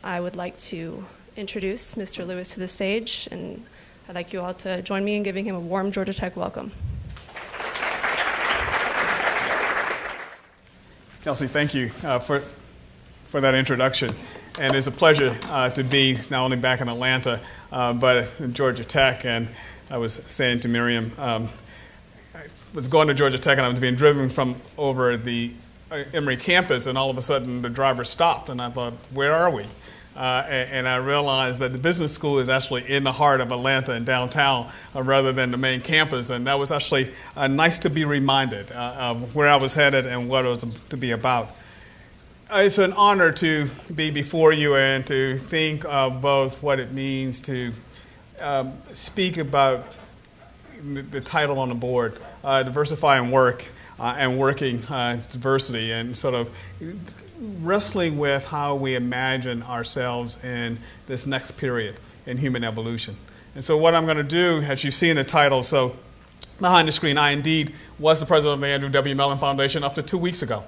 I would like to introduce Mr. Lewis to the stage, and I'd like you all to join me in giving him a warm Georgia Tech welcome. Kelsey, thank you for that introduction. And it's a pleasure to be not only back in Atlanta, but in Georgia Tech. And I was saying to Miriam, I was going to Georgia Tech and I was being driven from over the Emory campus, and all of a sudden the driver stopped, and I thought, where are we? And I realized that the business school is actually in the heart of Atlanta and downtown rather than the main campus. And that was actually nice to be reminded of where I was headed and what it was to be about. It's an honor to be before you and to think of both what it means to speak about the title on the board, Diversifying Work and Working Diversity, and sort of wrestling with how we imagine ourselves in this next period in human evolution. And so what I'm going to do, as you see in the title, so behind the screen, I indeed was the president of the Andrew W. Mellon Foundation up to 2 weeks ago.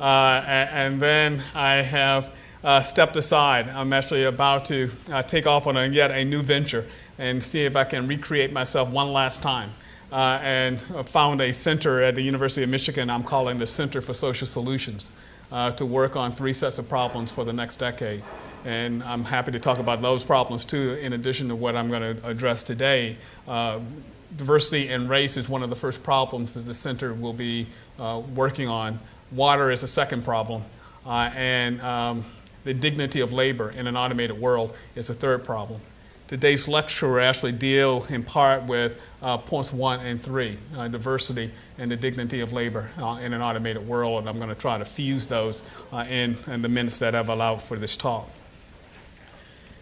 And then I have stepped aside. I'm actually about to take off on yet a new venture and see if I can recreate myself one last time. And found a center at the University of Michigan I'm calling the Center for Social Solutions to work on 3 sets of problems for the next decade. And I'm happy to talk about those problems too, in addition to what I'm going to address today. Diversity and race is one of the first problems that the center will be working on. Water is a second problem. And the dignity of labor in an automated world is a third problem. Today's lecture will actually deal in part with points 1 and 3, diversity and the dignity of labor in an automated world, and I'm going to try to fuse those in the minutes that I've allowed for this talk.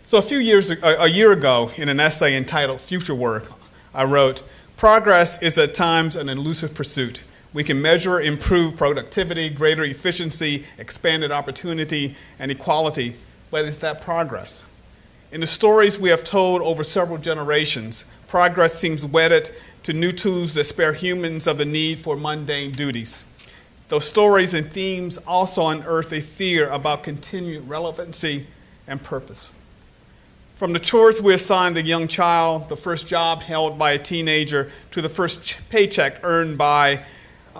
So a year ago, in an essay entitled Future Work, I wrote, "Progress is at times an elusive pursuit. We can measure improved productivity, greater efficiency, expanded opportunity, and equality, but is that progress? In the stories we have told over several generations, progress seems wedded to new tools that spare humans of the need for mundane duties. Those stories and themes also unearth a fear about continued relevancy and purpose. From the chores we assign the young child, the first job held by a teenager, to the first paycheck earned by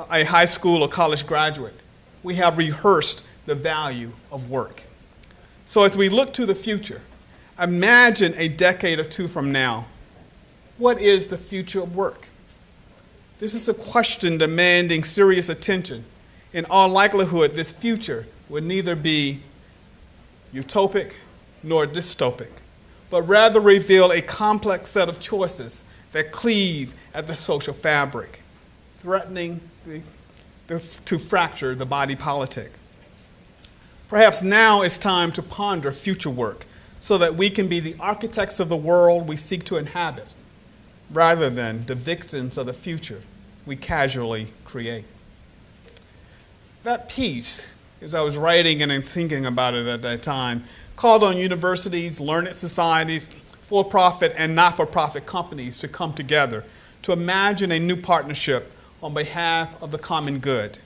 a high school or college graduate, we have rehearsed the value of work. So as we look to the future, imagine a decade or 2 from now. What is the future of work? This is a question demanding serious attention. In all likelihood, this future will neither be utopic nor dystopic, but rather reveal a complex set of choices that cleave at the social fabric, threatening to fracture the body politic. Perhaps now is time to ponder future work, so that we can be the architects of the world we seek to inhabit, rather than the victims of the future we casually create." That piece, as I was writing and thinking about it at that time, called on universities, learned societies, for-profit and not-for-profit companies to come together to imagine a new partnership on behalf of the common good.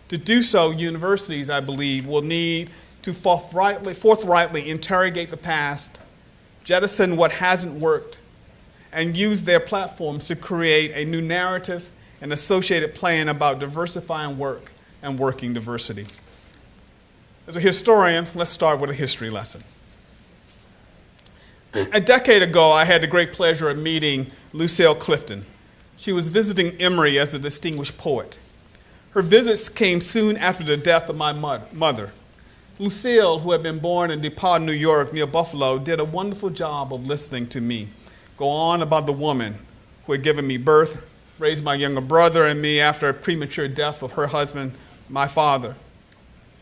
To do so, universities, I believe, will need to forthrightly interrogate the past, jettison what hasn't worked, and use their platforms to create a new narrative and associated plan about diversifying work and working diversity. As a historian, let's start with a history lesson. A decade ago, I had the great pleasure of meeting Lucille Clifton. She was visiting Emory as a distinguished poet. Her visits came soon after the death of my mother. Lucille, who had been born in DePaul, New York, near Buffalo, did a wonderful job of listening to me go on about the woman who had given me birth, raised my younger brother and me after a premature death of her husband, my father.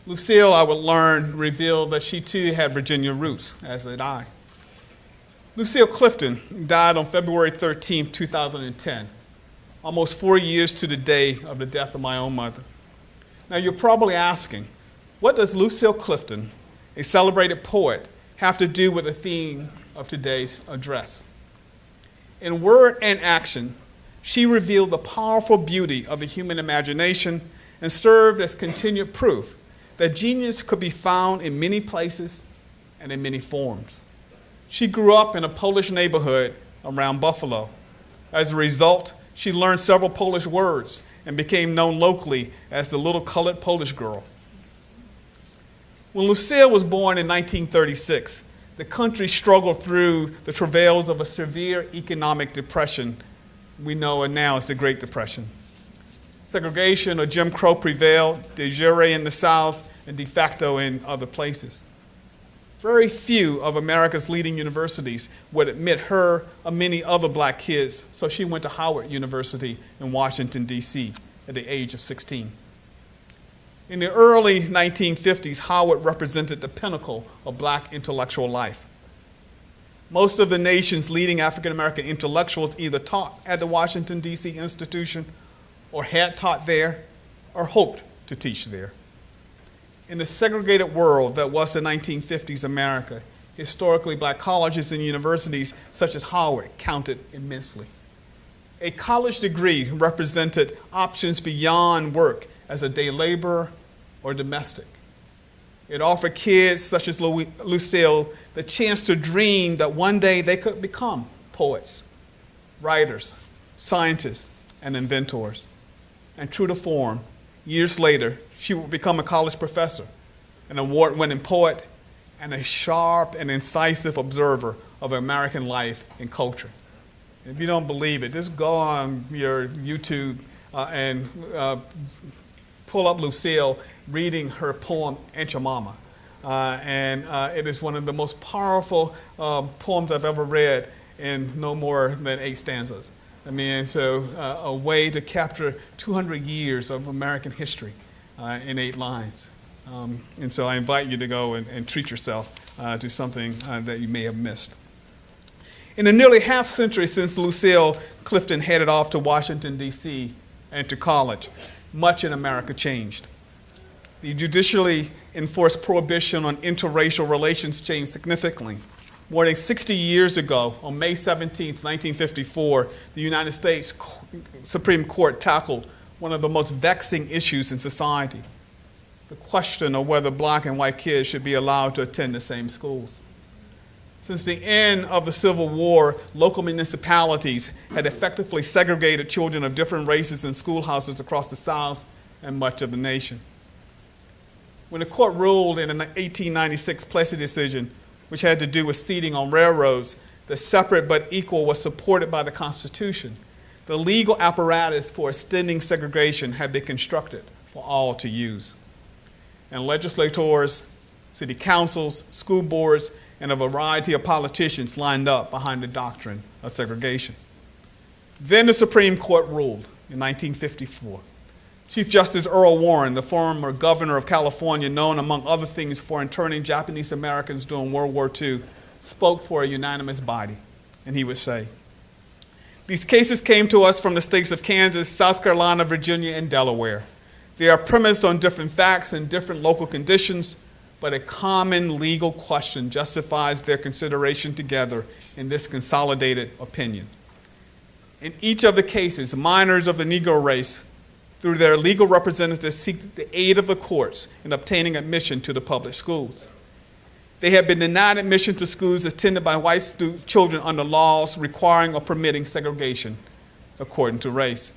Lucille, I would learn, revealed that she too had Virginia roots, as did I. Lucille Clifton died on February 13, 2010, almost 4 years to the day of the death of my own mother. Now you're probably asking, what does Lucille Clifton, a celebrated poet, have to do with the theme of today's address? In word and action, she revealed the powerful beauty of the human imagination and served as continued proof that genius could be found in many places and in many forms. She grew up in a Polish neighborhood around Buffalo. As a result, she learned several Polish words and became known locally as the little colored Polish girl. When Lucille was born in 1936, the country struggled through the travails of a severe economic depression we know now as the Great Depression. Segregation or Jim Crow prevailed, de jure in the South and de facto in other places. Very few of America's leading universities would admit her or many other black kids, so she went to Howard University in Washington, D.C. at the age of 16. In the early 1950s, Howard represented the pinnacle of black intellectual life. Most of the nation's leading African-American intellectuals either taught at the Washington, D.C. institution or had taught there or hoped to teach there. In the segregated world that was the 1950s America, historically black colleges and universities such as Howard counted immensely. A college degree represented options beyond work as a day laborer or domestic. It offered kids such as Lucille the chance to dream that one day they could become poets, writers, scientists, and inventors. And true to form, years later, she would become a college professor, an award-winning poet, and a sharp and incisive observer of American life and culture. If you don't believe it, just go on your YouTube and pull up Lucille reading her poem, Aunt Your Mama. It is one of the most powerful poems I've ever read in no more than 8 stanzas. I mean, so a way to capture 200 years of American history in 8 lines. And so I invite you to go and treat yourself to something that you may have missed. In the nearly half century since Lucille Clifton headed off to Washington, D.C. and to college, much in America changed. The judicially enforced prohibition on interracial relations changed significantly. More than 60 years ago, on May 17, 1954, the United States Supreme Court tackled one of the most vexing issues in society, the question of whether black and white kids should be allowed to attend the same schools. Since the end of the Civil War, local municipalities had effectively segregated children of different races in schoolhouses across the South and much of the nation. When the court ruled in an 1896 Plessy decision, which had to do with seating on railroads, that separate but equal was supported by the Constitution, the legal apparatus for extending segregation had been constructed for all to use. And legislators, city councils, school boards, and a variety of politicians lined up behind the doctrine of segregation. Then the Supreme Court ruled in 1954. Chief Justice Earl Warren, the former governor of California, known among other things for interning Japanese Americans during World War II, spoke for a unanimous body, and he would say, "These cases came to us from the states of Kansas, South Carolina, Virginia, and Delaware. They are premised on different facts and different local conditions, but a common legal question justifies their consideration together in this consolidated opinion. In each of the cases, minors of the Negro race, through their legal representatives, seek the aid of the courts in obtaining admission to the public schools. They have been denied admission to schools attended by white children under laws requiring or permitting segregation according to race."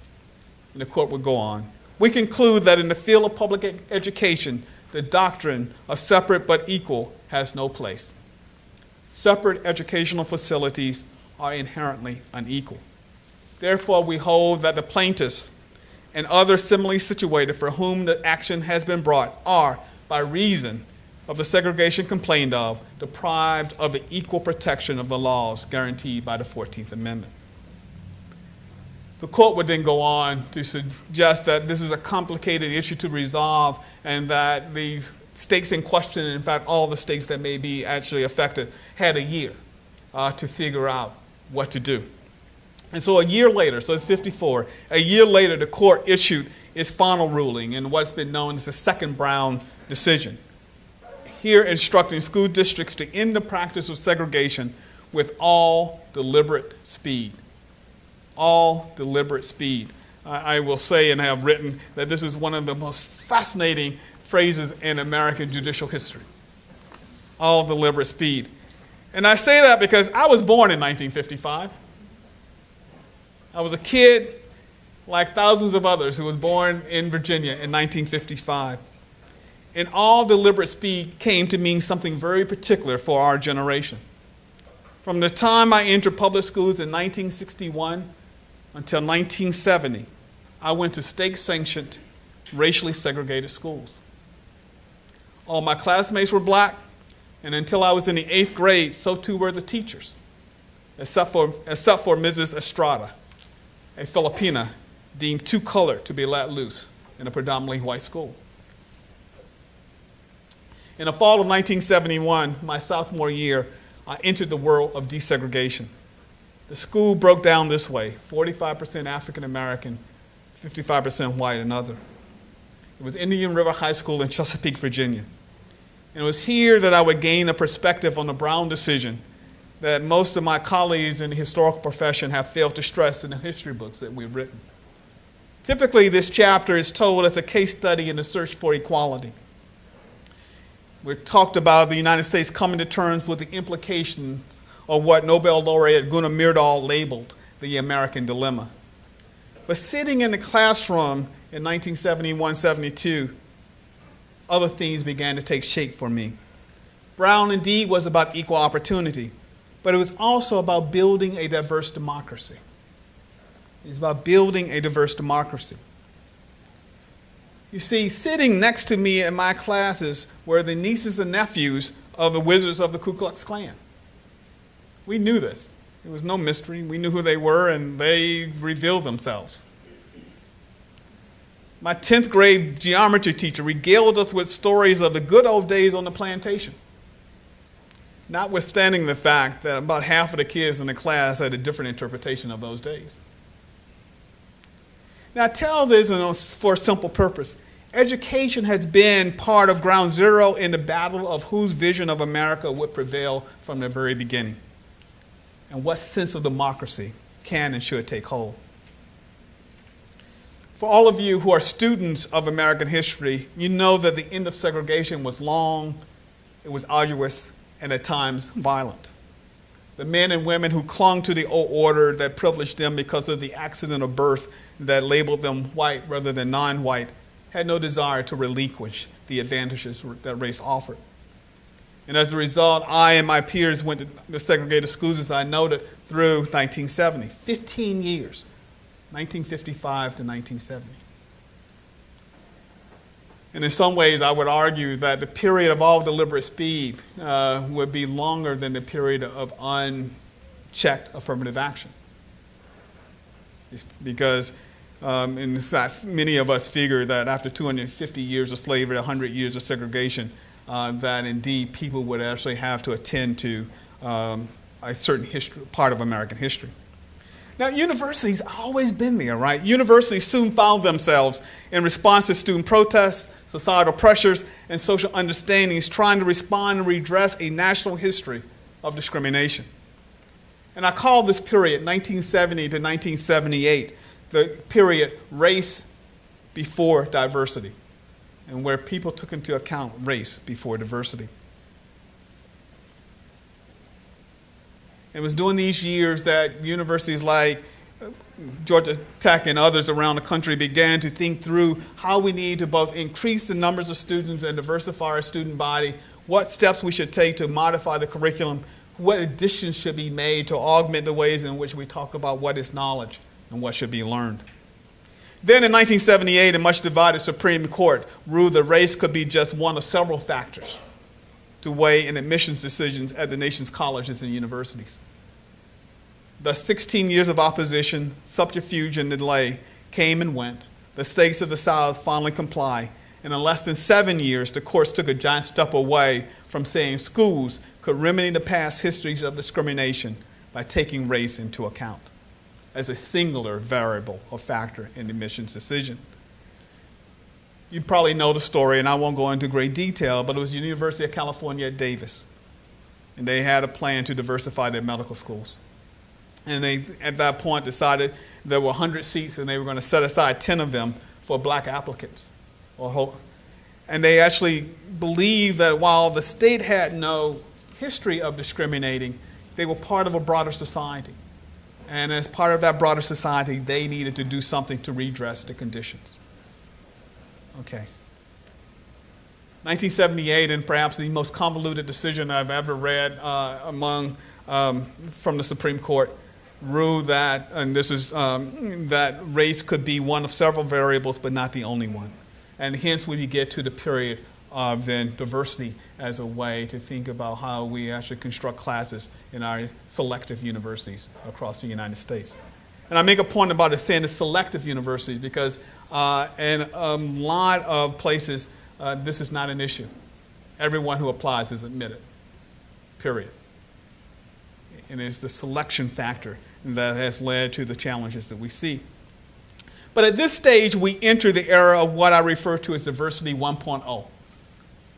And the court would go on. "We conclude that in the field of public education, the doctrine of separate but equal has no place. Separate educational facilities are inherently unequal. Therefore, we hold that the plaintiffs and others similarly situated for whom the action has been brought are, by reason of the segregation complained of, deprived of the equal protection of the laws guaranteed by the 14th Amendment." The court would then go on to suggest that this is a complicated issue to resolve and that the states in question, and in fact all the states that may be actually affected, had a year to figure out what to do. And so a year later, so it's 54, a year later the court issued its final ruling in what's been known as the Second Brown decision, here instructing school districts to end the practice of segregation with all deliberate speed. All deliberate speed. I will say and have written that this is one of the most fascinating phrases in American judicial history. all deliberate speed. And I say that because I was born in 1955. I was a kid like thousands of others who was born in Virginia in 1955. And all deliberate speed came to mean something very particular for our generation. From the time I entered public schools in 1961 until 1970, I went to state-sanctioned, racially segregated schools. All my classmates were black, and until I was in the 8th grade, so too were the teachers, except for Mrs. Estrada, a Filipina deemed too colored to be let loose in a predominantly white school. In the fall of 1971, my sophomore year, I entered the world of desegregation. The school broke down this way: 45% African American, 55% white and other. It was Indian River High School in Chesapeake, Virginia. And it was here that I would gain a perspective on the Brown decision that most of my colleagues in the historical profession have failed to stress in the history books that we've written. Typically, this chapter is told as a case study in the search for equality. We've talked about the United States coming to terms with the implications of what Nobel laureate Gunnar Myrdal labeled the American dilemma. But sitting in the classroom in 1971-72, other themes began to take shape for me. Brown indeed was about equal opportunity, but it was also about building a diverse democracy. It's about building a diverse democracy. You see, sitting next to me in my classes were the nieces and nephews of the wizards of the Ku Klux Klan. We knew this. It was no mystery. We knew who they were, and they revealed themselves. My 10th grade geometry teacher regaled us with stories of the good old days on the plantation, notwithstanding the fact that about half of the kids in the class had a different interpretation of those days. Now, I tell this for a simple purpose. Education has been part of ground zero in the battle of whose vision of America would prevail from the very beginning, and what sense of democracy can and should take hold. For all of you who are students of American history, you know that the end of segregation was long, it was arduous, and at times violent. The men and women who clung to the old order that privileged them because of the accident of birth that labeled them white rather than non-white had no desire to relinquish the advantages that race offered. And as a result, I and my peers went to the segregated schools, as I noted, through 1970, 15 years, 1955 to 1970. And in some ways, I would argue that the period of all deliberate speed would be longer than the period of unchecked affirmative action. It's because, in fact, many of us figure that after 250 years of slavery, 100 years of segregation, that indeed people would actually have to attend to a certain part of American history. Now, universities always been there, right? Universities soon found themselves in response to student protests, societal pressures, and social understandings trying to respond and redress a national history of discrimination. And I call this period, 1970 to 1978, the period race before diversity, and where people took into account race before diversity. It was during these years that universities like Georgia Tech and others around the country began to think through how we need to both increase the numbers of students and diversify our student body, what steps we should take to modify the curriculum, what additions should be made to augment the ways in which we talk about what is knowledge and what should be learned. Then in 1978, a much divided Supreme Court ruled that race could be just one of several factors to weigh in admissions decisions at the nation's colleges and universities. Thus, 16 years of opposition, subterfuge, and delay came and went. The states of the South finally complied, and in less than 7 years, the courts took a giant step away from saying schools could remedy the past histories of discrimination by taking race into account as a singular variable or factor in the admissions decision. You probably know the story, and I won't go into great detail, but it was the University of California at Davis, and they had a plan to diversify their medical schools. And they, at that point, decided there were 100 seats, and they were going to set aside 10 of them for black applicants. And they actually believed that while the state had no history of discriminating, they were part of a broader society. And as part of that broader society, they needed to do something to redress the conditions. Okay. 1978, and perhaps the most convoluted decision I've ever read from the Supreme Court, ruled that, and this is that race could be one of several variables, but not the only one. And hence, when you get to the period of then diversity as a way to think about how we actually construct classes in our selective universities across the United States. And I make a point about it saying it's selective universities because in a lot of places, this is not an issue. Everyone who applies is admitted, period. And it's the selection factor that has led to the challenges that we see. But at this stage, we enter the era of what I refer to as diversity 1.0.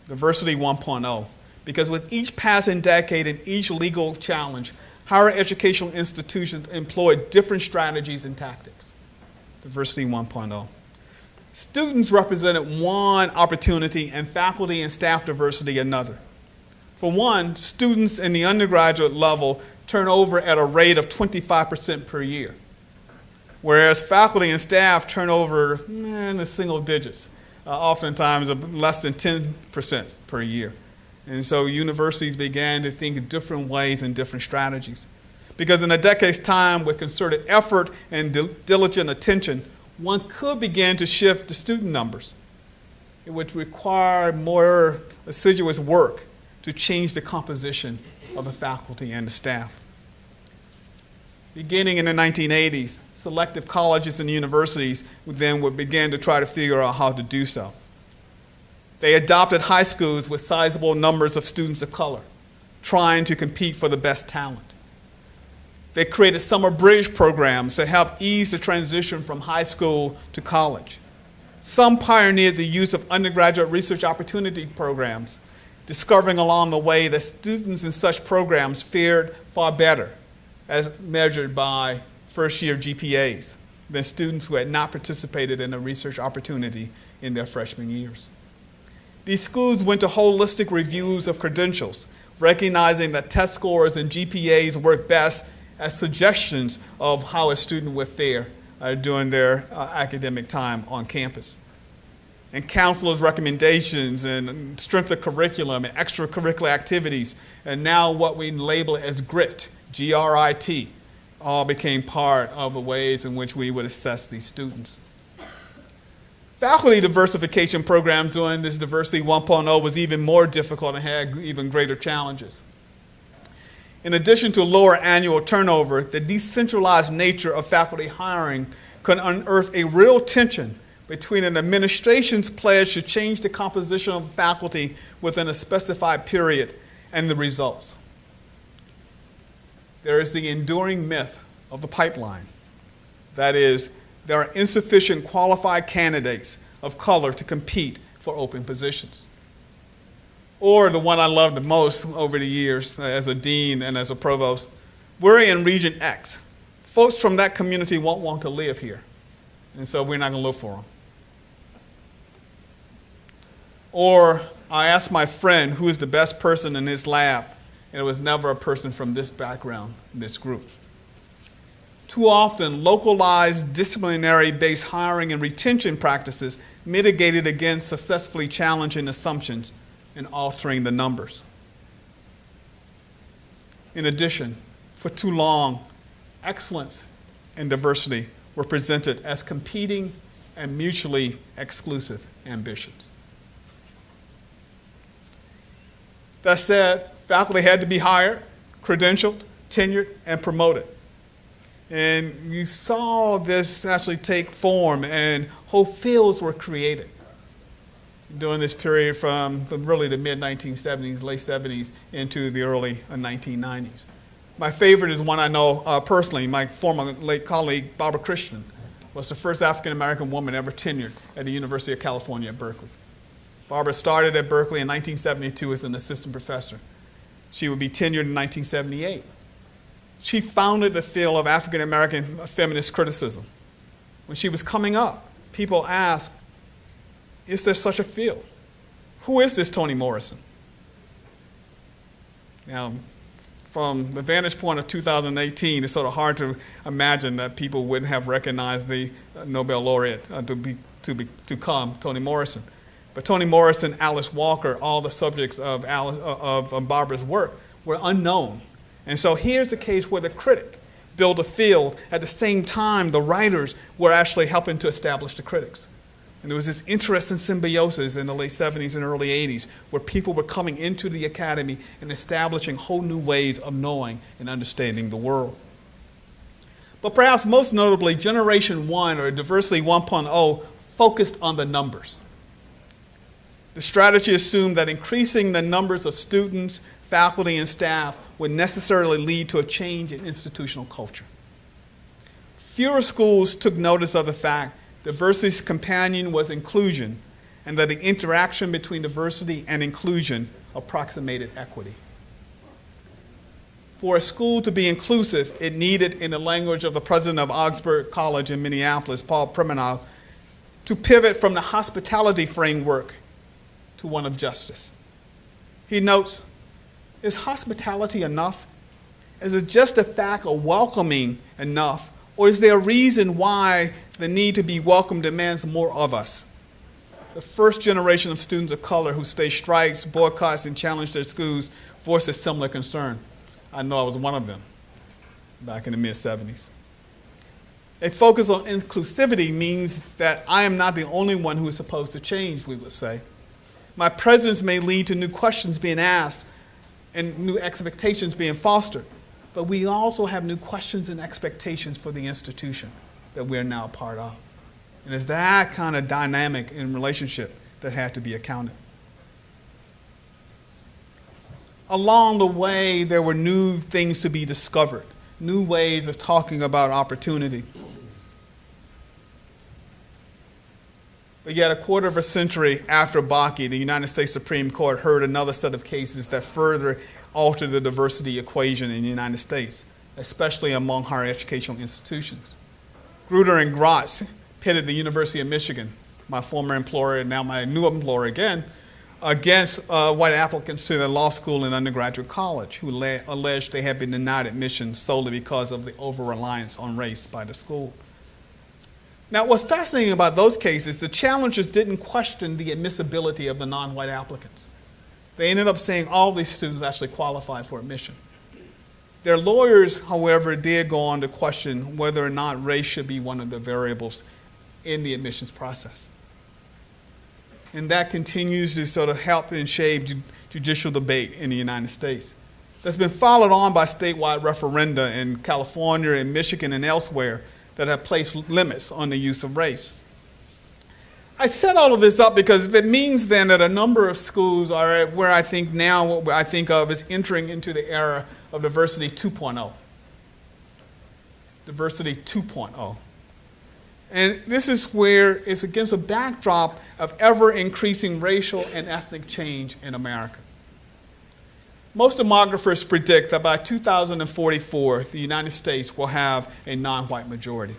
Diversity 1.0. Because with each passing decade and each legal challenge, higher educational institutions employ different strategies and tactics. Diversity 1.0. Students represented one opportunity and faculty and staff diversity another. For one, students in the undergraduate level turn over at a rate of 25% per year, whereas faculty and staff turn over in the single digits, oftentimes less than 10% per year. And so universities began to think in different ways and different strategies. Because in a decade's time, with concerted effort and diligent attention, one could begin to shift the student numbers. It would require more assiduous work to change the composition of the faculty and the staff. Beginning in the 1980s, selective colleges and universities would begin to try to figure out how to do so. They adopted high schools with sizable numbers of students of color, trying to compete for the best talent. They created summer bridge programs to help ease the transition from high school to college. Some pioneered the use of undergraduate research opportunity programs, discovering along the way that students in such programs fared far better, as measured by first-year GPAs, than students who had not participated in a research opportunity in their freshman years. These schools went to holistic reviews of credentials, recognizing that test scores and GPAs work best as suggestions of how a student would fare during their academic time on campus. And counselors' recommendations and strength of curriculum and extracurricular activities, and now what we label as GRIT, G-R-I-T, all became part of the ways in which we would assess these students. Faculty diversification programs during this Diversity 1.0 was even more difficult and had even greater challenges. In addition to lower annual turnover, the decentralized nature of faculty hiring could unearth a real tension between an administration's pledge to change the composition of the faculty within a specified period and the results. There is the enduring myth of the pipeline. That is, there are insufficient qualified candidates of color to compete for open positions. Or the one I love the most over the years as a dean and as a provost, we're in Region X. Folks from that community won't want to live here, and so we're not going to look for them. Or I asked my friend who is the best person in his lab, and it was never a person from this background in this group. Too often, localized disciplinary-based hiring and retention practices mitigated against successfully challenging assumptions and altering the numbers. In addition, for too long, excellence and diversity were presented as competing and mutually exclusive ambitions. That said, faculty had to be hired, credentialed, tenured, and promoted. And you saw this actually take form, and whole fields were created during this period from really the mid-1970s, late 70s, into the early 1990s. My favorite is one I know personally. My former late colleague, Barbara Christian, was the first African-American woman ever tenured at the University of California at Berkeley. Barbara started at Berkeley in 1972 as an assistant professor. She would be tenured in 1978. She founded the field of African-American feminist criticism. When she was coming up, people asked, is there such a field? Who is this Toni Morrison? Now, from the vantage point of 2018, it's sort of hard to imagine that people wouldn't have recognized the Nobel laureate to become Toni Morrison. But Toni Morrison, Alice Walker, all the subjects of Barbara's work were unknown. And so here's the case where the critic built a field. At the same time, the writers were actually helping to establish the critics. And there was this interesting symbiosis in the late 70s and early 80s where people were coming into the academy and establishing whole new ways of knowing and understanding the world. But perhaps most notably, Generation 1, or Diversity 1.0, focused on the numbers. The strategy assumed that increasing the numbers of students, faculty, and staff would necessarily lead to a change in institutional culture. Fewer schools took notice of the fact diversity's companion was inclusion, and that the interaction between diversity and inclusion approximated equity. For a school to be inclusive, it needed, in the language of the president of Augsburg College in Minneapolis, Paul Premenow, to pivot from the hospitality framework to one of justice. He notes, is hospitality enough? Is it just a fact of welcoming enough? Or is there a reason why the need to be welcome demands more of us? The first generation of students of color who staged strikes, boycotts, and challenged their schools voiced a similar concern. I know I was one of them back in the mid-70s. A focus on inclusivity means that I am not the only one who is supposed to change, we would say. My presence may lead to new questions being asked and new expectations being fostered. But we also have new questions and expectations for the institution that we're now a part of. And it's that kind of dynamic in relationship that had to be accounted. Along the way, there were new things to be discovered, new ways of talking about opportunity. But yet, a quarter of a century after Berkeley, the United States Supreme Court heard another set of cases that further altered the diversity equation in the United States, especially among higher educational institutions. Grutter and Gratz pitted the University of Michigan, my former employer and now my new employer again, against white applicants to the law school and undergraduate college who alleged they had been denied admission solely because of the over-reliance on race by the school. Now, what's fascinating about those cases, the challengers didn't question the admissibility of the non-white applicants. They ended up saying all these students actually qualified for admission. Their lawyers, however, did go on to question whether or not race should be one of the variables in the admissions process. And that continues to sort of help and shape judicial debate in the United States. That's been followed on by statewide referenda in California and Michigan and elsewhere that have placed limits on the use of race. I set all of this up because it means then that a number of schools are where I think now what I think of as entering into the era of diversity 2.0. Diversity 2.0. And this is where it's against a backdrop of ever-increasing racial and ethnic change in America. Most demographers predict that by 2044, the United States will have a non-white majority.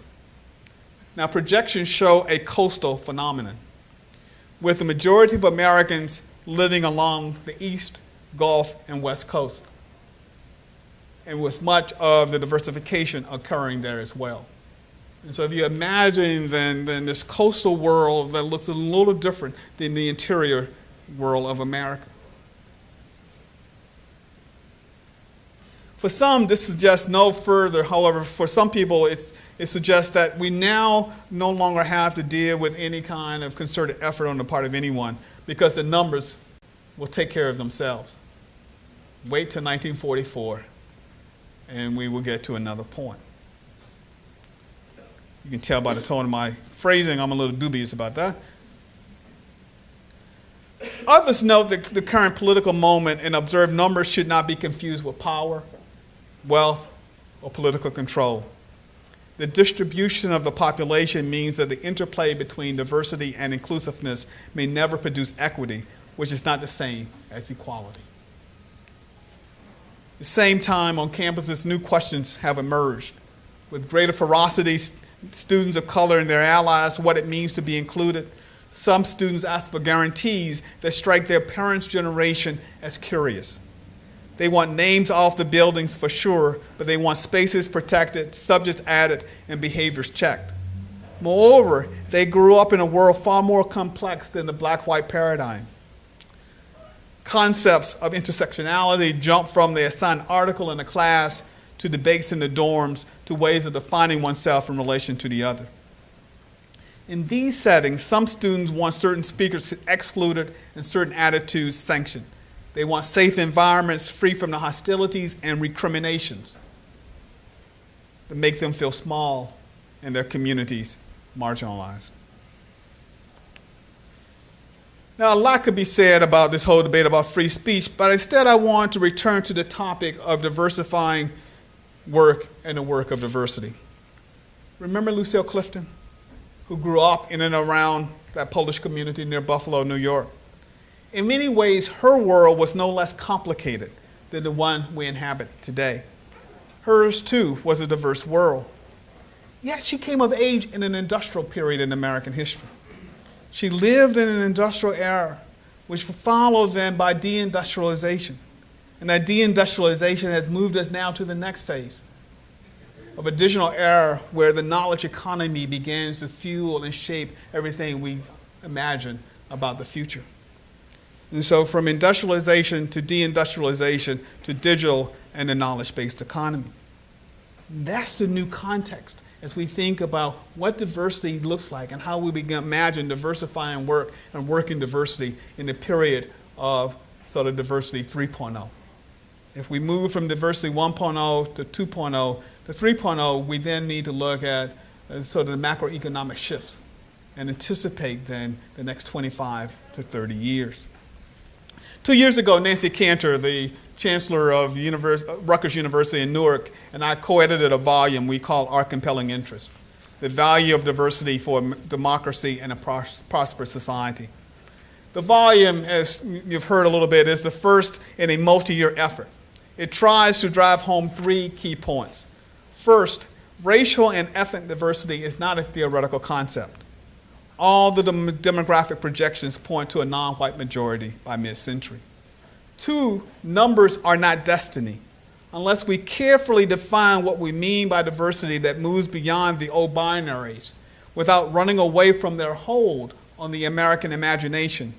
Now, projections show a coastal phenomenon, with the majority of Americans living along the East, Gulf, and West Coast, and with much of the diversification occurring there as well. And so if you imagine then this coastal world that looks a little different than the interior world of America. For some, this suggests no further. However, for some people, it suggests that we now no longer have to deal with any kind of concerted effort on the part of anyone because the numbers will take care of themselves. Wait till 1944, and we will get to another point. You can tell by the tone of my phrasing, I'm a little dubious about that. Others note that the current political moment and observe numbers should not be confused with power, wealth, or political control. The distribution of the population means that the interplay between diversity and inclusiveness may never produce equity, which is not the same as equality. At the same time, on campuses, new questions have emerged. With greater ferocity, students of color and their allies, what it means to be included, Some students ask for guarantees that strike their parents' generation as curious. They want names off the buildings for sure, but they want spaces protected, subjects added, and behaviors checked. Moreover, they grew up in a world far more complex than the black-white paradigm. Concepts of intersectionality jump from the assigned article in a class to debates in the dorms to ways of defining oneself in relation to the other. In these settings, some students want certain speakers excluded and certain attitudes sanctioned. They want safe environments free from the hostilities and recriminations that make them feel small and their communities marginalized. Now, a lot could be said about this whole debate about free speech, but instead I want to return to the topic of diversifying work and the work of diversity. Remember Lucille Clifton, who grew up in and around that Polish community near Buffalo, New York? In many ways, her world was no less complicated than the one we inhabit today. Hers, too, was a diverse world. Yet she came of age in an industrial period in American history. She lived in an industrial era, which followed then by deindustrialization. And that deindustrialization has moved us now to the next phase of a digital era where the knowledge economy begins to fuel and shape everything we imagine about the future. And so from industrialization to deindustrialization to digital and a knowledge-based economy. That's the new context as we think about what diversity looks like and how we begin to imagine diversifying work and working diversity in the period of sort of diversity 3.0. If we move from diversity 1.0 to 2.0 to 3.0, we then need to look at sort of the macroeconomic shifts and anticipate then the next 25 to 30 years. 2 years ago, Nancy Cantor, the chancellor of Rutgers University in Newark, and I co-edited a volume we call Our Compelling Interest, The Value of Diversity for Democracy and a Prosperous Society. The volume, as you've heard a little bit, is the first in a multi-year effort. It tries to drive home three key points. First, racial and ethnic diversity is not a theoretical concept. All the demographic projections point to a non-white majority by mid-century. Two, numbers are not destiny. Unless we carefully define what we mean by diversity that moves beyond the old binaries, without running away from their hold on the American imagination,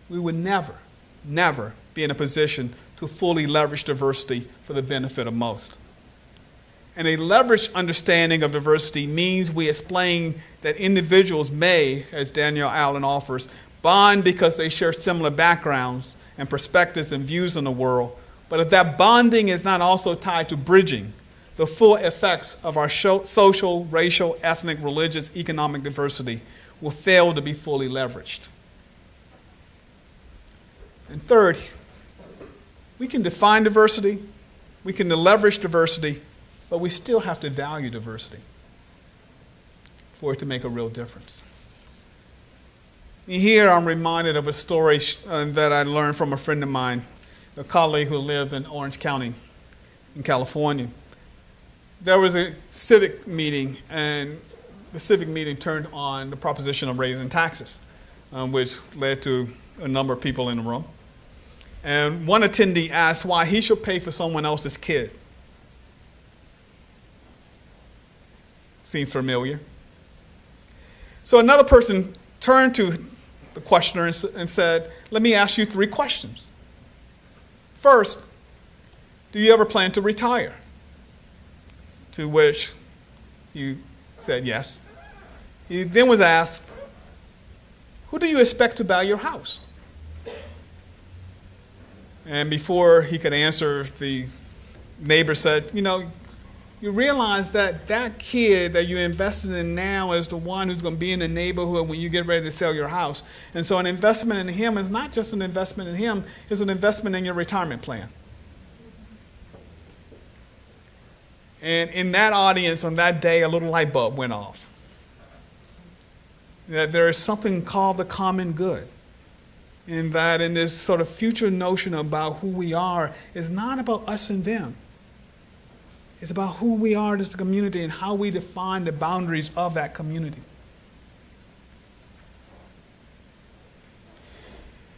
we would never, never be in a position to fully leverage diversity for the benefit of most. And a leveraged understanding of diversity means we explain that individuals may, as Daniel Allen offers, bond because they share similar backgrounds and perspectives and views on the world. But if that bonding is not also tied to bridging, the full effects of our social, racial, ethnic, religious, economic diversity will fail to be fully leveraged. And third, we can define diversity, we can leverage diversity, but we still have to value diversity for it to make a real difference. Here I'm reminded of a story that I learned from a friend of mine, a colleague who lived in Orange County in California. There was a civic meeting, and the civic meeting turned on the proposition of raising taxes, which led to a number of people in the room. And one attendee asked why he should pay for someone else's kid. Seems familiar. So another person turned to the questioner and said, let me ask you 3 questions. First, do you ever plan to retire? To which he said yes. He then was asked, who do you expect to buy your house? And before he could answer, the neighbor said, you realize that that kid that you're invested in now is the one who's going to be in the neighborhood when you get ready to sell your house. And so an investment in him is not just an investment in him, it's an investment in your retirement plan. And in that audience on that day, a little light bulb went off. That there is something called the common good. In that in this sort of future notion about who we are is not about us and them. It's about who we are as a community and how we define the boundaries of that community.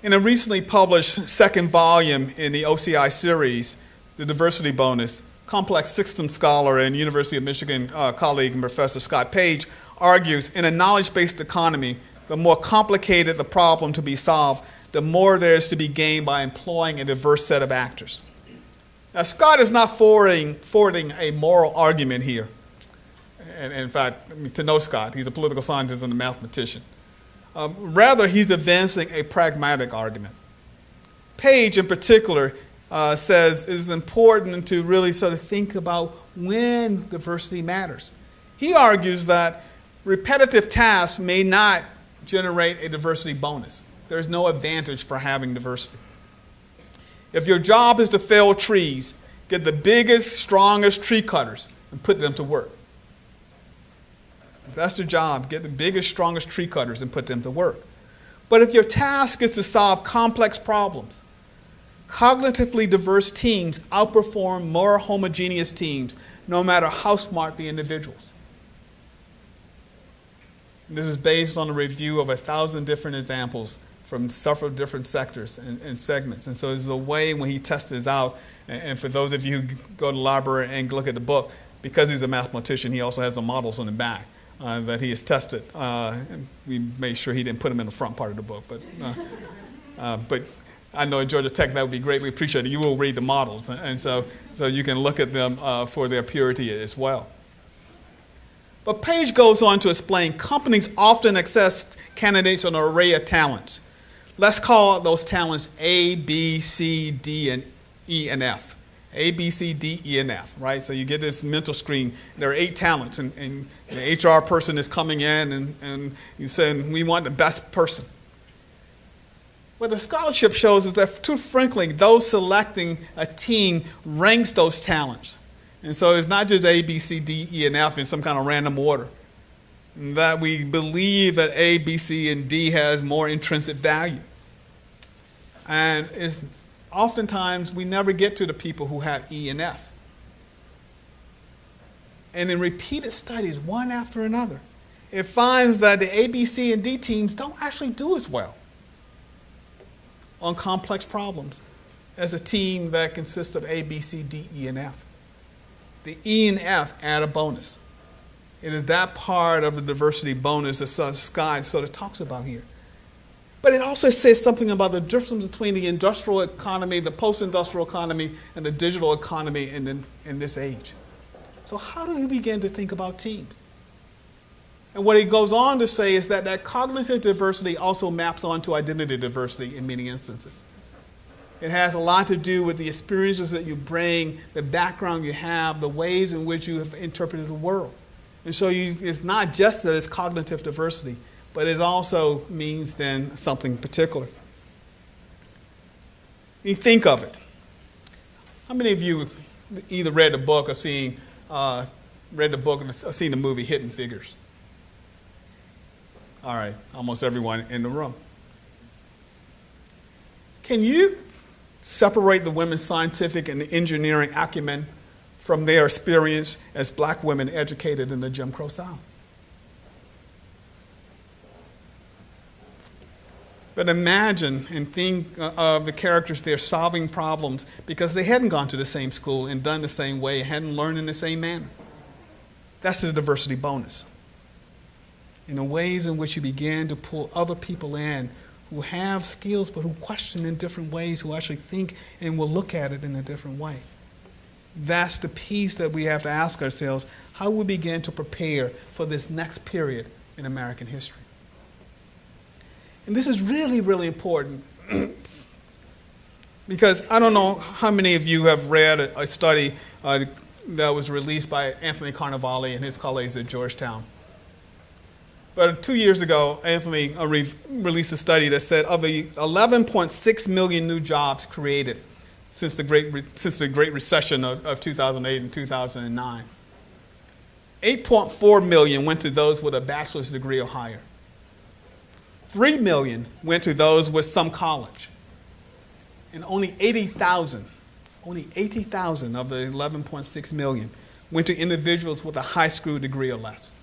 In a recently published second volume in the OCI series, The Diversity Bonus, complex systems scholar and University of Michigan colleague and Professor Scott Page argues, in a knowledge-based economy, the more complicated the problem to be solved, the more there is to be gained by employing a diverse set of actors. Now, Scott is not forwarding a moral argument here. And in fact, to know Scott, he's a political scientist and a mathematician. Rather, he's advancing a pragmatic argument. Page, in particular, says it is important to really sort of think about when diversity matters. He argues that repetitive tasks may not generate a diversity bonus. There's no advantage for having diversity. If your job is to fell trees, get the biggest, strongest tree cutters and put them to work. If that's your job, get the biggest, strongest tree cutters and put them to work. But if your task is to solve complex problems, cognitively diverse teams outperform more homogeneous teams, no matter how smart the individuals. And this is based on a review of 1,000 different examples from several different sectors and segments. And so there's a way when he tested this out, and for those of you who go to the library and look at the book, because he's a mathematician, he also has the models on the back that he has tested. We made sure he didn't put them in the front part of the book, but I know at Georgia Tech that would be great. We appreciate it. You will read the models, and so you can look at them for their purity as well. But Page goes on to explain companies often access candidates on an array of talents. Let's call those talents A, B, C, D, and E, and F. A, B, C, D, E, and F, right? So you get this mental screen. There are 8 talents, and the HR person is coming in, and you saying, we want the best person. What the scholarship shows is that, too frankly, those selecting a team ranks those talents. And so it's not just A, B, C, D, E, and F in some kind of random order. And that we believe that A, B, C, and D has more intrinsic value. And it's oftentimes we never get to the people who have E and F. And in repeated studies, one after another, it finds that the A, B, C, and D teams don't actually do as well on complex problems as a team that consists of A, B, C, D, E, and F. The E and F add a bonus. It is that part of the diversity bonus that Scott sort of talks about here. But it also says something about the difference between the industrial economy, the post-industrial economy, and the digital economy in this age. So how do we begin to think about teams? And what he goes on to say is that cognitive diversity also maps onto identity diversity in many instances. It has a lot to do with the experiences that you bring, the background you have, the ways in which you have interpreted the world. And so it's not just that it's cognitive diversity, but it also means then something particular. You think of it. How many of you either read the book or seen the movie Hidden Figures? All right, almost everyone in the room. Can you separate the women's scientific and engineering acumen from their experience as black women educated in the Jim Crow South? But imagine and think of the characters there solving problems because they hadn't gone to the same school and done the same way, hadn't learned in the same manner. That's the diversity bonus. In the ways in which you begin to pull other people in who have skills but who question in different ways, who actually think and will look at it in a different way. That's the piece that we have to ask ourselves, how we begin to prepare for this next period in American history. And this is really, really important because I don't know how many of you have read a study that was released by Anthony Carnevale and his colleagues at Georgetown. But 2 years ago, Anthony released a study that said of the 11.6 million new jobs created since the Great Recession of 2008 and 2009, 8.4 million went to those with a bachelor's degree or higher. 3 million went to those with some college. And only 80,000 of the 11.6 million went to individuals with a high school degree or less.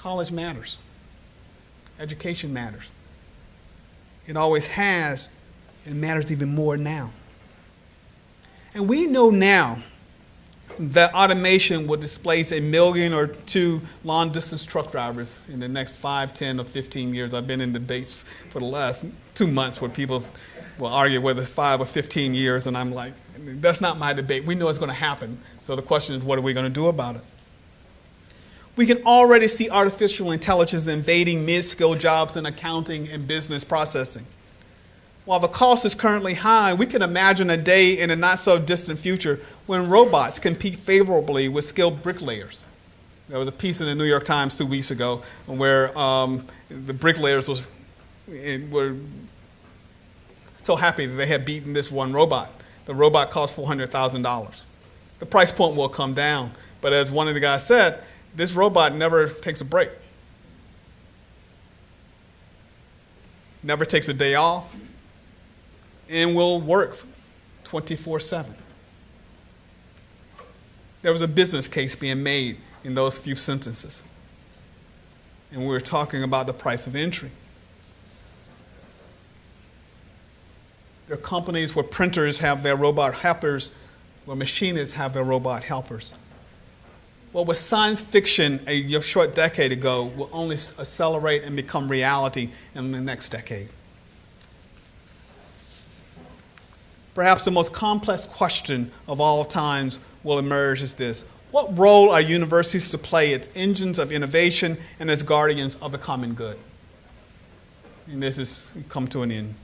College matters. Education matters. It always has, and matters even more now. And we know now that automation will displace 1 million or 2 long-distance truck drivers in the next 5, 10, or 15 years. I've been in debates for the last 2 months where people will argue whether it's 5 or 15 years, and I'm like, that's not my debate. We know it's going to happen. So the question is, what are we going to do about it? We can already see artificial intelligence invading mid-skilled jobs in accounting and business processing. While the cost is currently high, we can imagine a day in a not-so-distant future when robots compete favorably with skilled bricklayers. There was a piece in the New York Times 2 weeks ago where the bricklayers were so happy that they had beaten this one robot. The robot cost $400,000. The price point will come down, but as one of the guys said, this robot never takes a break, never takes a day off, and will work 24/7. There was a business case being made in those few sentences. And we were talking about the price of entry. There are companies where printers have their robot helpers, where machinists have their robot helpers. What was science fiction a short decade ago will only accelerate and become reality in the next decade. Perhaps the most complex question of all times will emerge is this: what role are universities to play as engines of innovation and as guardians of the common good? And this has come to an end.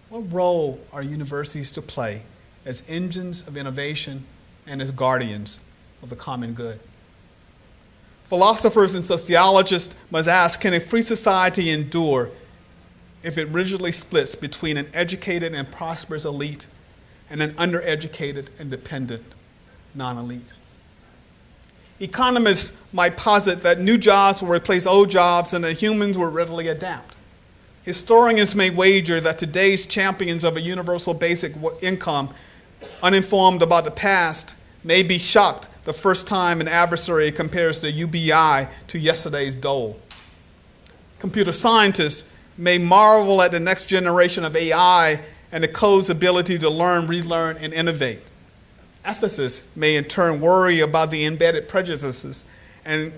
What role are universities to play as engines of innovation and as guardians of the common good? Philosophers and sociologists must ask, can a free society endure if it rigidly splits between an educated and prosperous elite and an undereducated and dependent non-elite? Economists might posit that new jobs will replace old jobs and that humans will readily adapt. Historians may wager that today's champions of a universal basic income, uninformed about the past, may be shocked the first time an adversary compares the UBI to yesterday's dole. Computer scientists may marvel at the next generation of AI and the code's ability to learn, relearn, and innovate. Ethicists may in turn worry about the embedded prejudices and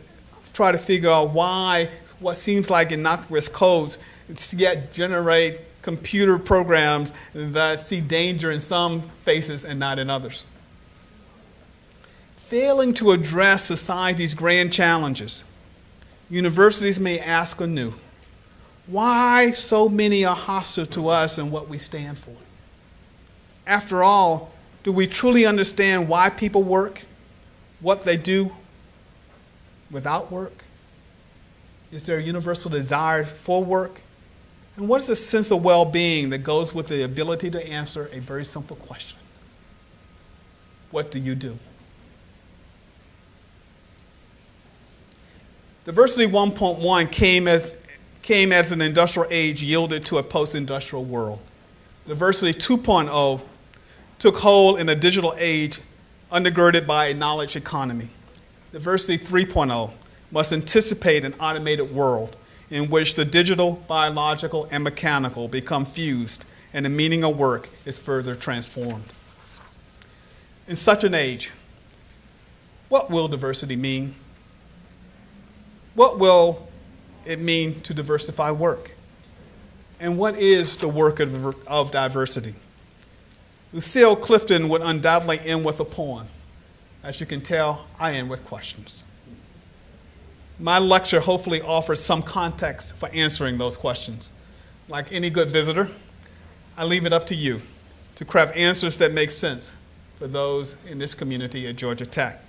try to figure out why what seems like innocuous codes yet generate computer programs that see danger in some faces and not in others. Failing to address society's grand challenges, universities may ask anew, why so many are hostile to us and what we stand for? After all, do we truly understand why people work, what they do without work? Is there a universal desire for work? And what is the sense of well-being that goes with the ability to answer a very simple question? What do you do? Diversity 1.1 came as an industrial age yielded to a post-industrial world. Diversity 2.0 took hold in a digital age undergirded by a knowledge economy. Diversity 3.0 must anticipate an automated world in which the digital, biological, and mechanical become fused and the meaning of work is further transformed. In such an age, what will diversity mean? What will it mean to diversify work? And what is the work of diversity? Lucille Clifton would undoubtedly end with a poem. As you can tell, I end with questions. My lecture hopefully offers some context for answering those questions. Like any good visitor, I leave it up to you to craft answers that make sense for those in this community at Georgia Tech.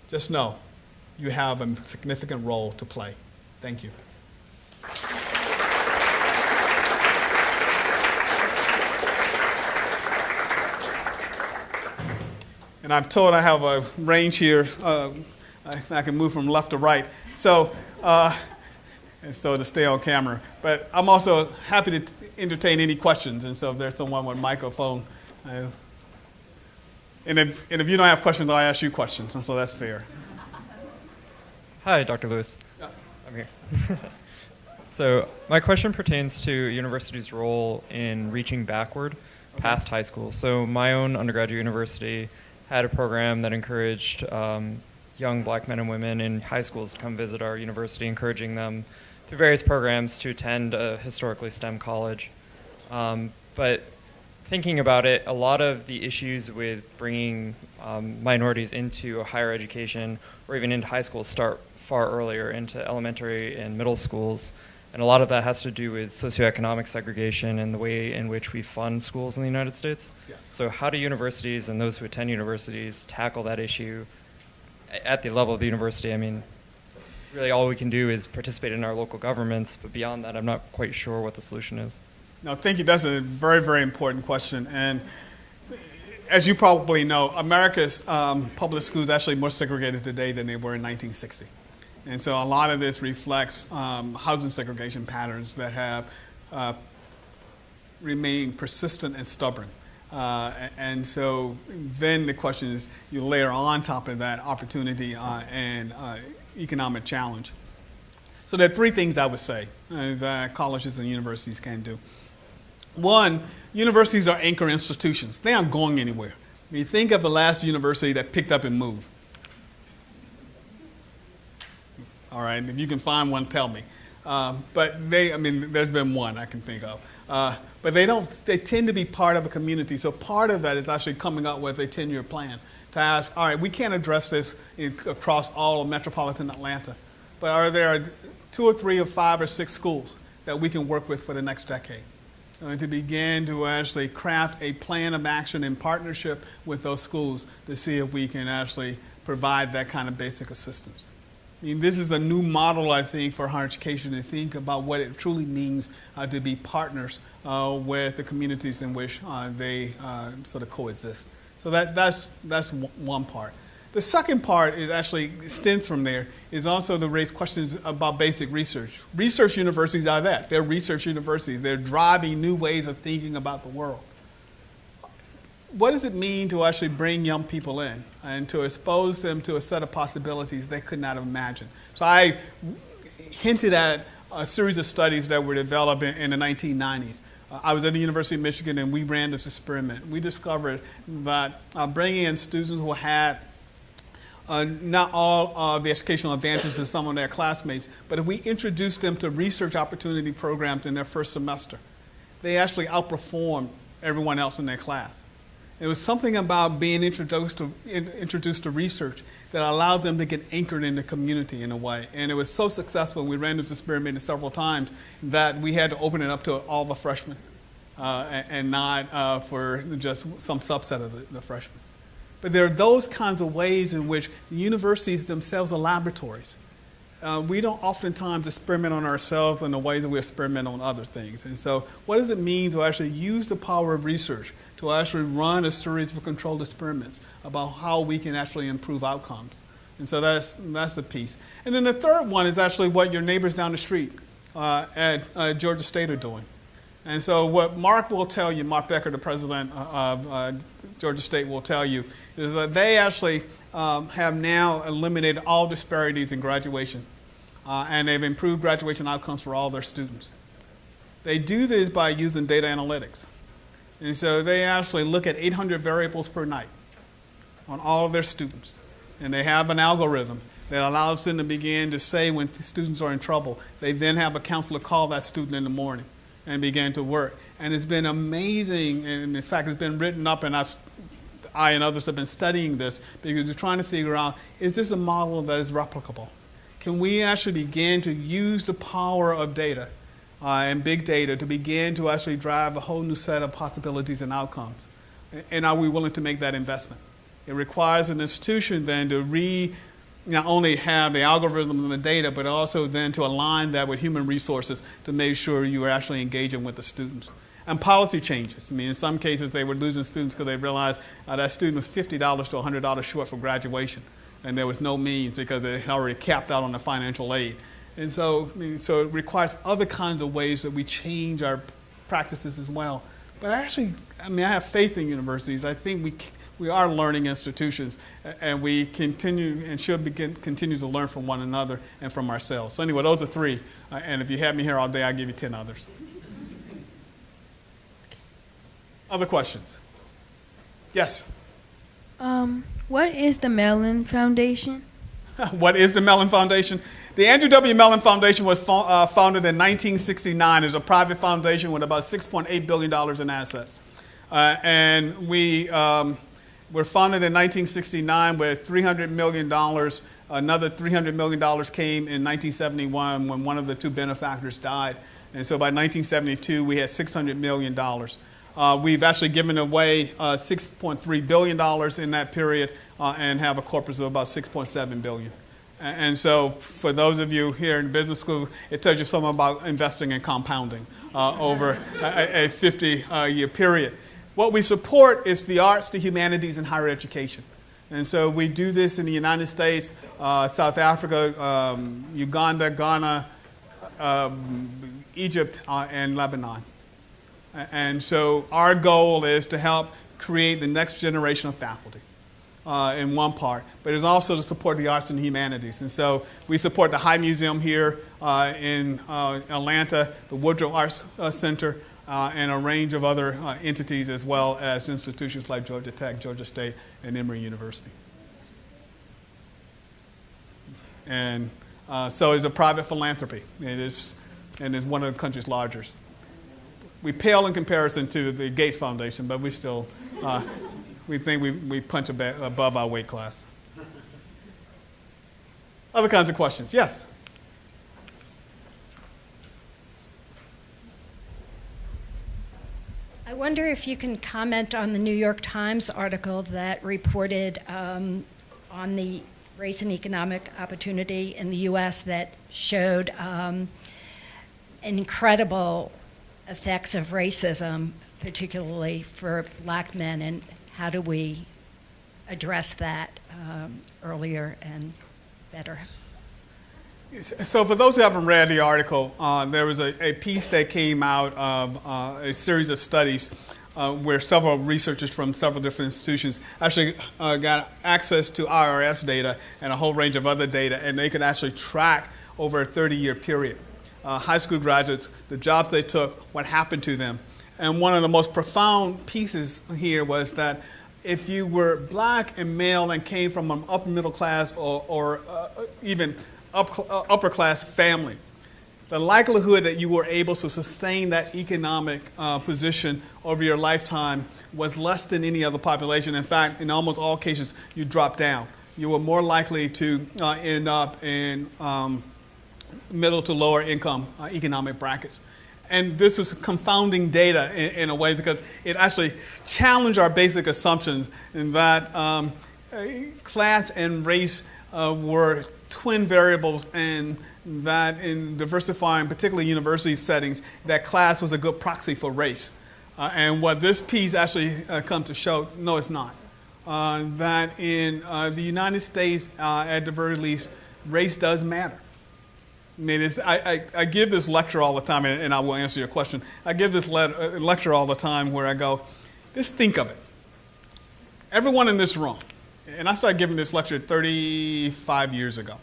Just know you have a significant role to play. Thank you. And I'm told I have a range here. I can move from left to right. So to stay on camera. But I'm also happy to entertain any questions. And so if there's someone with a microphone, and if you don't have questions, I'll ask you questions. And so that's fair. Hi, Dr. Lewis. Yeah. I'm here. So my question pertains to university's role in reaching backward past high school. So my own undergraduate university had a program that encouraged young black men and women in high schools to come visit our university, encouraging them through various programs to attend a historically STEM college. But thinking about it, a lot of the issues with bringing minorities into a higher education or even into high school start far earlier, into elementary and middle schools. And a lot of that has to do with socioeconomic segregation and the way in which we fund schools in the United States. Yes. So how do universities and those who attend universities tackle that issue at the level of the university? I mean, really all we can do is participate in our local governments, but beyond that, I'm not quite sure what the solution is. No, thank you. That's a very, very important question. And as you probably know, America's public schools are actually more segregated today than they were in 1960. And so a lot of this reflects housing segregation patterns that have remained persistent and stubborn. And so then the question is, you layer on top of that opportunity and economic challenge. So there are three things I would say that colleges and universities can do. One, universities are anchor institutions. They aren't going anywhere. I mean, think of the last university that picked up and moved. All right, if you can find one, tell me. But there's been one I can think of. But they tend to be part of a community. So part of that is actually coming up with a 10-year plan to ask, all right, we can't address this across all of metropolitan Atlanta, but are there 2 or 3 or 5 or 6 schools that we can work with for the next decade? And to begin to actually craft a plan of action in partnership with those schools to see if we can actually provide that kind of basic assistance. I mean, this is a new model, I think, for higher education to think about what it truly means to be partners with the communities in which they sort of coexist. So that's one part. The second part is actually stems from there, is also to raise questions about basic research. Research universities are that. They're research universities. They're driving new ways of thinking about the world. What does it mean to actually bring young people in and to expose them to a set of possibilities they could not have imagined? So I hinted at a series of studies that were developed in the 1990s. I was at the University of Michigan and we ran this experiment. We discovered that bringing in students who had not all of the educational advantages of some of their classmates, but if we introduced them to research opportunity programs in their first semester, they actually outperformed everyone else in their class. It was something about being introduced to research that allowed them to get anchored in the community in a way. And it was so successful, we ran this experiment several times, that we had to open it up to all the freshmen and not for just some subset of the freshmen. But there are those kinds of ways in which the universities themselves are laboratories. We don't oftentimes experiment on ourselves in the ways that we experiment on other things. And so what does it mean to actually use the power of research to actually run a series of controlled experiments about how we can actually improve outcomes? And so that's the piece. And then the third one is actually what your neighbors down the street at Georgia State are doing. And so what Mark will tell you, Mark Becker, the president of Georgia State, will tell you, is that they actually have now eliminated all disparities in graduation. And they've improved graduation outcomes for all their students. They do this by using data analytics. And so they actually look at 800 variables per night on all of their students. And they have an algorithm that allows them to begin to say when students are in trouble. They then have a counselor call that student in the morning and begin to work. And it's been amazing, and in fact it's been written up, and I and others have been studying this because we're trying to figure out, is this a model that is replicable? Can we actually begin to use the power of data and big data to begin to actually drive a whole new set of possibilities and outcomes? And are we willing to make that investment? It requires an institution then to not only have the algorithms and the data, but also then to align that with human resources to make sure you are actually engaging with the students. And policy changes. I mean, in some cases they were losing students because they realized that student was $50 to $100 short for graduation. And there was no means because they had already capped out on the financial aid. And so it requires other kinds of ways that we change our practices as well. But I have faith in universities. I think we are learning institutions, and we continue and should continue to learn from one another and from ourselves. So anyway, those are three, and if you have me here all day, I'll give you 10 others. Other questions? Yes? What is the Mellon Foundation? What is the Mellon Foundation? The Andrew W. Mellon Foundation was founded in 1969 as a private foundation with about $6.8 billion in assets. And we were founded in 1969 with $300 million. Another $300 million came in 1971 when one of the two benefactors died. And so by 1972, we had $600 million. We've actually given away $6.3 billion in that period and have a corpus of about $6.7 billion. And so for those of you here in business school, it tells you something about investing and compounding over a 50-year period. What we support is the arts, the humanities, and higher education. And so we do this in the United States, South Africa, Uganda, Ghana, Egypt, and Lebanon. And so our goal is to help create the next generation of faculty in one part, but it's also to support the arts and humanities. And so we support the High Museum here in Atlanta, the Woodrow Arts Center, and a range of other entities, as well as institutions like Georgia Tech, Georgia State, and Emory University. And so it's a private philanthropy. It is, and it's one of the country's largest. We pale in comparison to the Gates Foundation, but we still, we think we punch above our weight class. Other kinds of questions? Yes? I wonder if you can comment on the New York Times article that reported on the race and economic opportunity in the U.S. that showed incredible effects of racism, particularly for black men, and how do we address that earlier and better? So for those who haven't read the article, there was a piece that came out of a series of studies where several researchers from several different institutions actually got access to IRS data and a whole range of other data, and they could actually track over a 30-year period. High school graduates, the jobs they took, what happened to them. And one of the most profound pieces here was that if you were black and male and came from an upper middle class or even upper class family, the likelihood that you were able to sustain that economic position over your lifetime was less than any other population. In fact, in almost all cases, you dropped down. You were more likely to end up in middle to lower income economic brackets. And this was confounding data in a way because it actually challenged our basic assumptions in that class and race were twin variables, and that in diversifying, particularly university settings, that class was a good proxy for race. And what this piece actually comes to show, no, it's not. That in the United States, at the very least, race does matter. I mean, I give this lecture all the time, and I will answer your question. I give this lecture all the time where I go, just think of it. Everyone in this room, and I started giving this lecture 35 years ago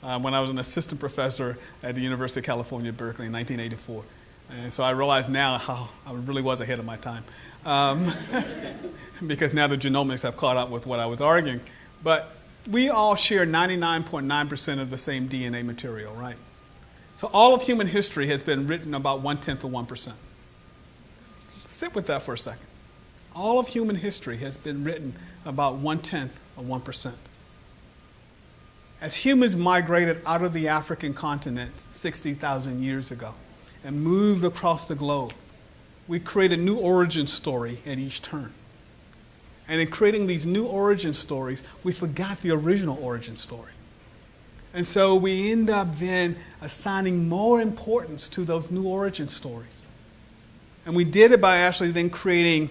when I was an assistant professor at the University of California, Berkeley in 1984. And so I realize now how I really was ahead of my time because now the genomics have caught up with what I was arguing. But we all share 99.9% of the same DNA material, right? So all of human history has been written about 1/10 of 1%. Sit with that for a second. All of human history has been written about 1/10 of 1%. As humans migrated out of the African continent 60,000 years ago and moved across the globe, we created a new origin story at each turn. And in creating these new origin stories, we forgot the original origin story. And so we end up then assigning more importance to those new origin stories. And we did it by actually then creating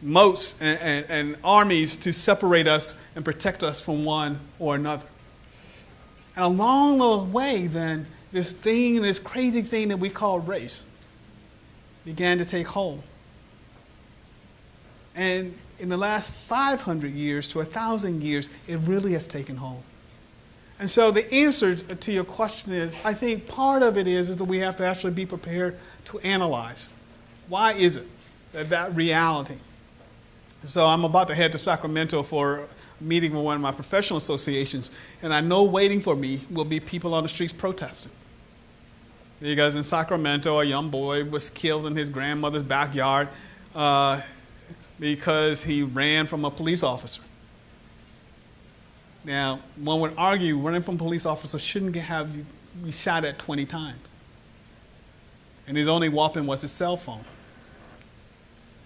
moats and armies to separate us and protect us from one or another. And along the way, then, this crazy thing that we call race began to take hold. And in the last 500 years to 1,000 years, it really has taken hold. And so the answer to your question is, I think part of it is that we have to actually be prepared to analyze. Why is it that reality? So I'm about to head to Sacramento for a meeting with one of my professional associations, and I know waiting for me will be people on the streets protesting. Because in Sacramento, a young boy was killed in his grandmother's backyard because he ran from a police officer. Now, one would argue running from a police officer shouldn't be shot at 20 times. And his only weapon was his cell phone.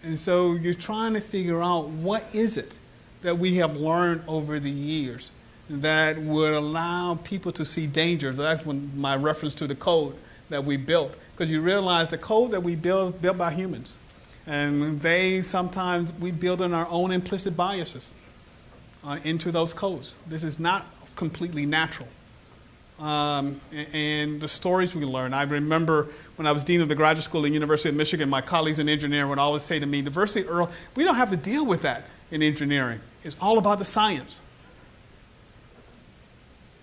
And so you're trying to figure out what is it that we have learned over the years that would allow people to see danger. That's my reference to the code that we built. Because you realize the code that we built by humans. And sometimes we build in our own implicit biases into those codes. This is not completely natural. And the stories we learn. I remember when I was dean of the graduate school at the University of Michigan, my colleagues in engineering would always say to me, diversity, Earl, we don't have to deal with that in engineering. It's all about the science.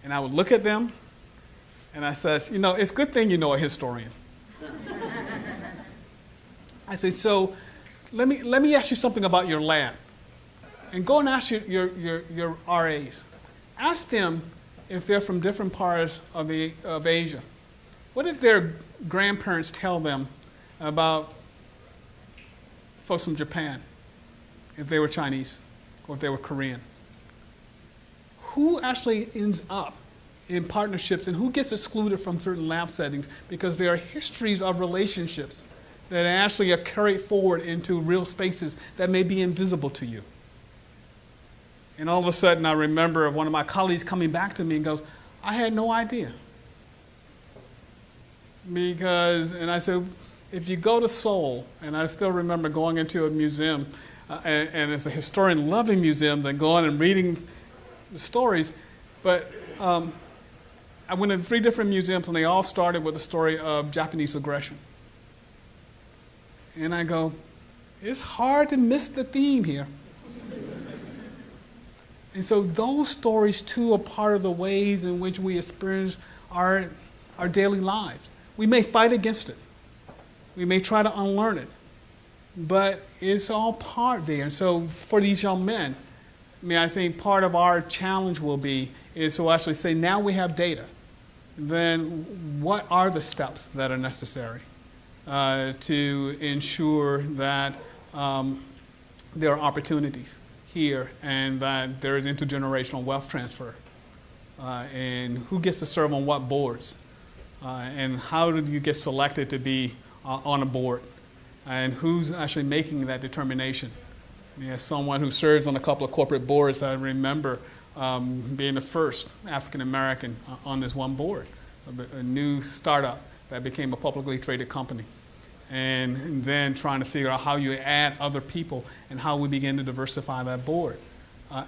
And I would look at them, and I said, it's a good thing you know a historian. I said, so let me ask you something about your lab. And go and ask your RAs. Ask them if they're from different parts of Asia. What did their grandparents tell them about folks from Japan, if they were Chinese or if they were Korean? Who actually ends up in partnerships and who gets excluded from certain lab settings because there are histories of relationships that actually are carried forward into real spaces that may be invisible to you? And all of a sudden, I remember one of my colleagues coming back to me and goes, I had no idea. And I said, if you go to Seoul, and I still remember going into a museum, and as a historian loving museums and going and reading the stories, but I went in 3 different museums, and they all started with the story of Japanese aggression. And I go, it's hard to miss the theme here. And so those stories, too, are part of the ways in which we experience our daily lives. We may fight against it. We may try to unlearn it. But it's all part there. And so for these young men, I think part of our challenge will be is to actually say, now we have data. Then what are the steps that are necessary to ensure that there are opportunities here and that there is intergenerational wealth transfer, and who gets to serve on what boards, and how do you get selected to be on a board, and who's actually making that determination. As someone who serves on a couple of corporate boards, I remember being the first African American on this one board, a new startup that became a publicly traded company. And then trying to figure out how you add other people and how we begin to diversify that board,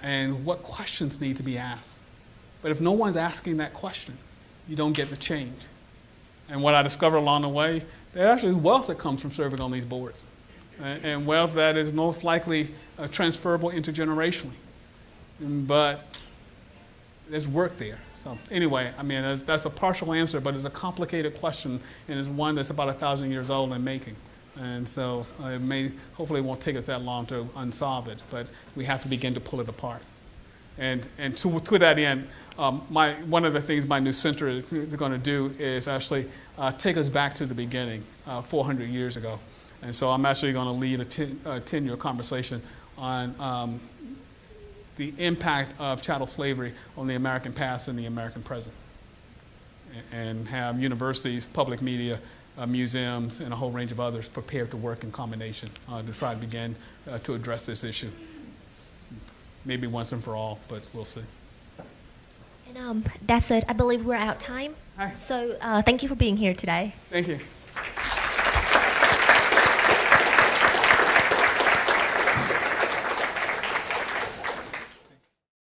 and what questions need to be asked. But if no one's asking that question, you don't get the change. And what I discovered along the way, there actually is wealth that comes from serving on these boards, and wealth that is most likely transferable intergenerationally. But there's work there. So anyway, that's a partial answer, but it's a complicated question, and it's one that's about 1,000 years old and making. And so hopefully it won't take us that long to unsolve it, but we have to begin to pull it apart. And to that end, one of the things my new center is going to do is actually take us back to the beginning, 400 years ago. And so I'm actually going to lead a 10-year conversation on the impact of chattel slavery on the American past and the American present, and have universities, public media, museums, and a whole range of others prepared to work in combination to try to begin to address this issue. Maybe once and for all, but we'll see. And that's it. I believe we're out of time. Hi. So thank you for being here today. Thank you.